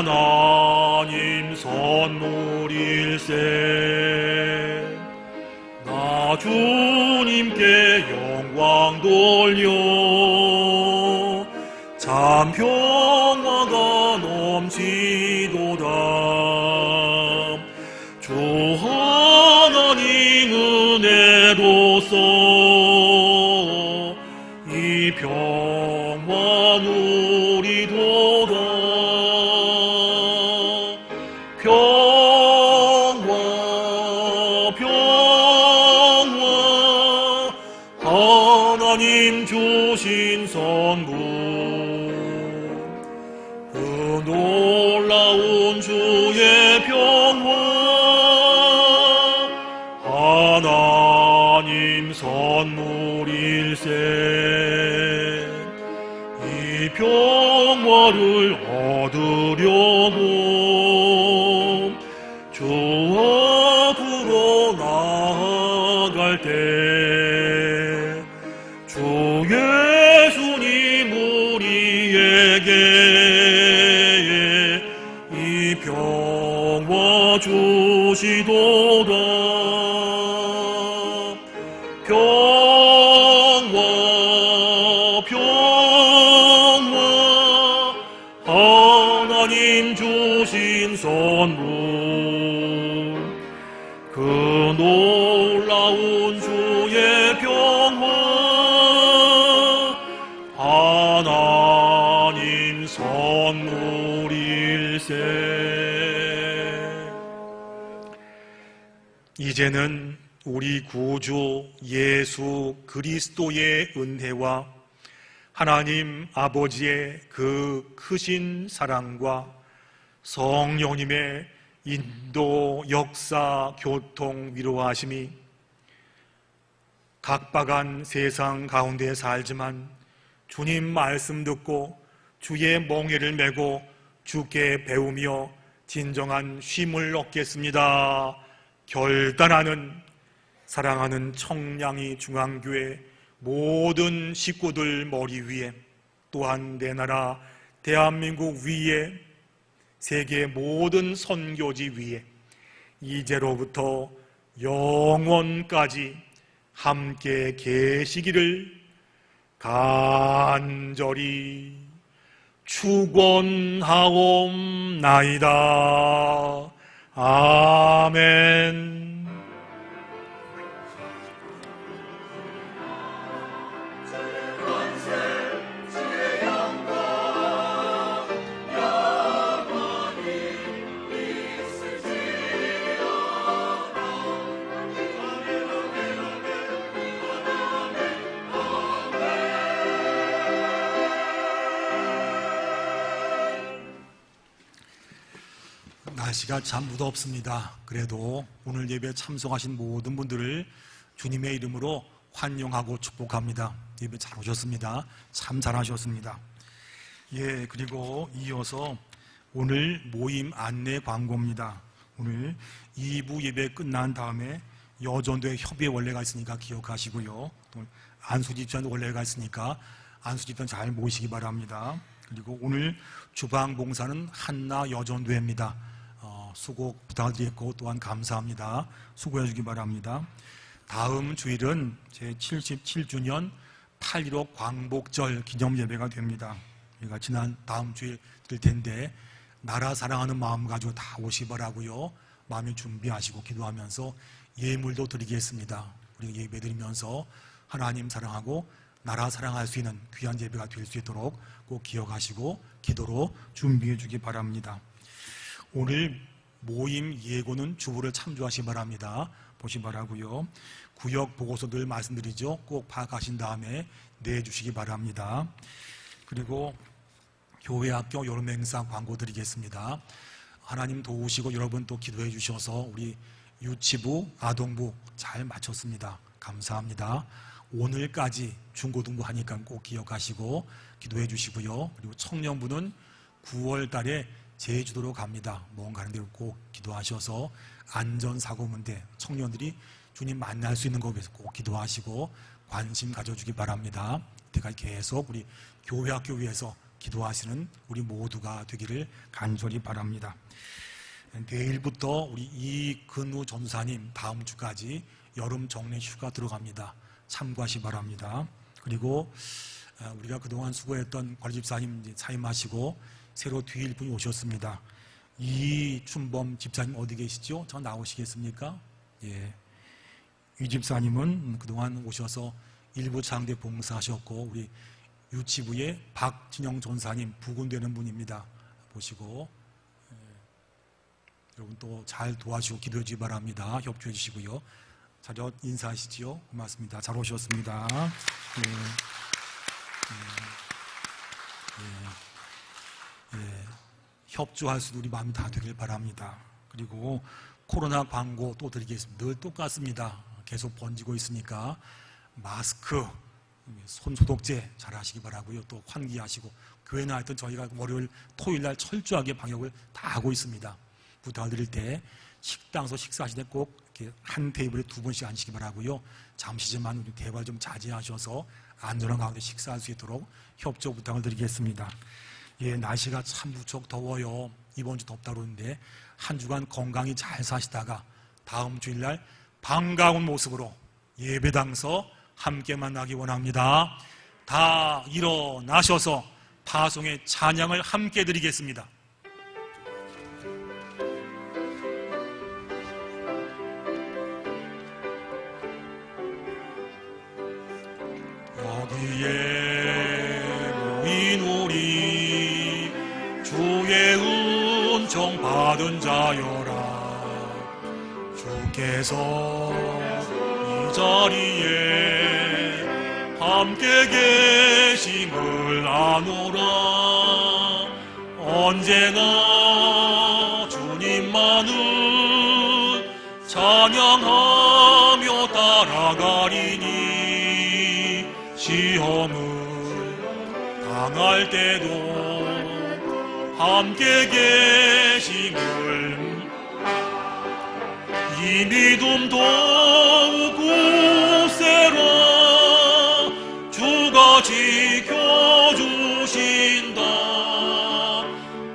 하나님 선물일세. 나 주님께 영광 돌려 참 평화가 넘치도다. 주 하나님 은혜로서 이 평화 누리도다. 평화 하나님 주신 선물. 그 놀라운 주의 평화 하나님 선물일세. 이 평화를 얻으려고 주 앞으로 나아갈 때 주 예수님 우리에게 이 평화 주시도다. 평화 하나님 주신 선물. 그 놀라운 주의 평화 하나님 선물일세. 이제는 우리 구주 예수 그리스도의 은혜와 하나님 아버지의 그 크신 사랑과 성령님의 인도, 역사, 교통, 위로하심이 각박한 세상 가운데 살지만 주님 말씀 듣고 주의 멍에를 메고 주께 배우며 진정한 쉼을 얻겠습니다. 결단하는 사랑하는 청량리 중앙교회 모든 식구들 머리 위에, 또한 내 나라 대한민국 위에, 세계 모든 선교지 위에 이제로부터 영원까지 함께 계시기를 간절히 축원하옵나이다. 아멘. 날씨가 참 무덥습니다. 그래도 오늘 예배 참석하신 모든 분들을 주님의 이름으로 환영하고 축복합니다. 예배 잘 오셨습니다. 참 잘하셨습니다. 예, 그리고 이어서 오늘 모임 안내 광고입니다. 오늘 2부 예배 끝난 다음에 여전도에 협의회 원래가 있으니까 기억하시고요. 또 안수집단 원래가 있으니까 안수집단 잘 모시기 바랍니다. 그리고 오늘 주방 봉사는 한나 여전도회입니다. 수고 부탁드리겠고 또한 감사합니다. 수고해 주기 바랍니다. 다음 주일은 제 77주년 8.15 광복절 기념 예배가 됩니다. 우리가 지난 다음 주일 될 텐데 나라 사랑하는 마음 가지고 다 오시기 바라고요. 마음에 준비하시고 기도하면서 예물도 드리겠습니다. 우리 예배 드리면서 하나님 사랑하고 나라 사랑할 수 있는 귀한 예배가 될 수 있도록 꼭 기억하시고 기도로 준비해 주기 바랍니다. 오늘 모임 예고는 주부를 참조하시기 바랍니다. 보시기 바라고요. 구역 보고서 늘 말씀드리죠. 꼭 파악하신 다음에 내주시기 바랍니다. 그리고 교회 학교 여름 행사 광고 드리겠습니다. 하나님 도우시고 여러분 또 기도해 주셔서 우리 유치부, 아동부 잘 마쳤습니다. 감사합니다. 오늘까지 중고등부 하니까 꼭 기억하시고 기도해 주시고요. 그리고 청년부는 9월 달에 제주도로 갑니다. 먼 가는 데로 꼭 기도하셔서 안전사고 문제, 청년들이 주님 만날 수 있는 곳에서 꼭 기도하시고 관심 가져주기 바랍니다. 이때까지 계속 우리 교회학교 위해서 기도하시는 우리 모두가 되기를 간절히 바랍니다. 내일부터 우리 이근우 전사님 다음 주까지 여름 정례 휴가 들어갑니다. 참고하시 바랍니다. 그리고 우리가 그동안 수고했던 관리집사님 사임하시고 새로 뒤일 분이 오셨습니다. 이춘범 집사님 어디 계시죠? 저 나오시겠습니까? 예. 이 집사님은 그동안 오셔서 일부 장대 봉사하셨고 우리 유치부의 박진영 전사님 부군되는 분입니다. 보시고 여러분 또 잘 도와주고 기도해 주시기 바랍니다. 협조해 주시고요. 자료 인사하시지요. 고맙습니다. 잘 오셨습니다. 협조할 수 우리 마음이 다 되길 바랍니다. 그리고 코로나 광고 또 드리겠습니다. 늘 똑같습니다. 계속 번지고 있으니까 마스크, 손 소독제 잘 하시기 바라고요. 또 환기하시고 교회나 하여튼 저희가 월요일, 토요일 날 철저하게 방역을 다 하고 있습니다. 부탁드릴 때 식당에서 식사하실 때 꼭 이렇게 한 테이블에 2분씩 앉으시기 바라고요. 잠시지만 우리 대화를 좀 자제하셔서 안전한 가운데 식사할 수 있도록 협조 부탁을 드리겠습니다. 예, 날씨가 참 무척 더워요. 이번 주 덥다 그러는데 한 주간 건강히 잘 사시다가 다음 주일날 반가운 모습으로 예배당서 함께 만나기 원합니다. 다 일어나셔서 파송의 찬양을 함께 드리겠습니다. 여기에 모인 우리 주의 은총 받은 자여라. 주께서 이 자리에 함께 계심을 아노라. 언제나 주님만을 찬양하며 따라가리니 시험을 당할 때도 함께 계심을 이 믿음 더욱 굳세라. 주가 지켜주신다.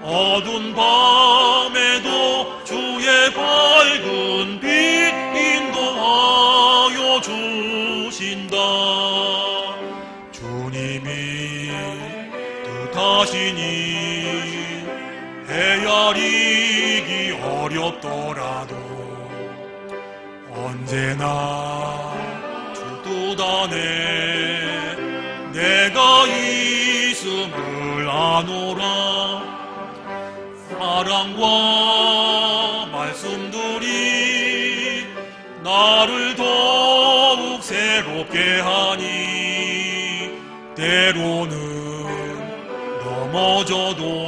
어두운 밤에도 주의 밝은 빛 인도하여 주신다. 주님이 뜻하시니 헤아리기 어렵더라도 언제나 주 뜻 안에 내가 있음을 아노라. 사랑과 말씀들이 나를 더욱 새롭게 하니 때로는 넘어져도